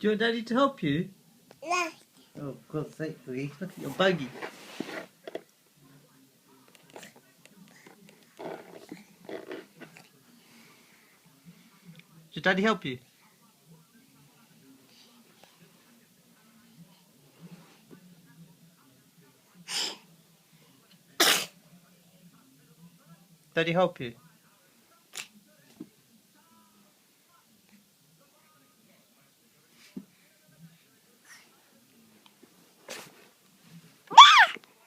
Do you want Daddy to help you? No. Oh, God's sake, Louise. Look at your buggy. Should Daddy help you? Daddy help you?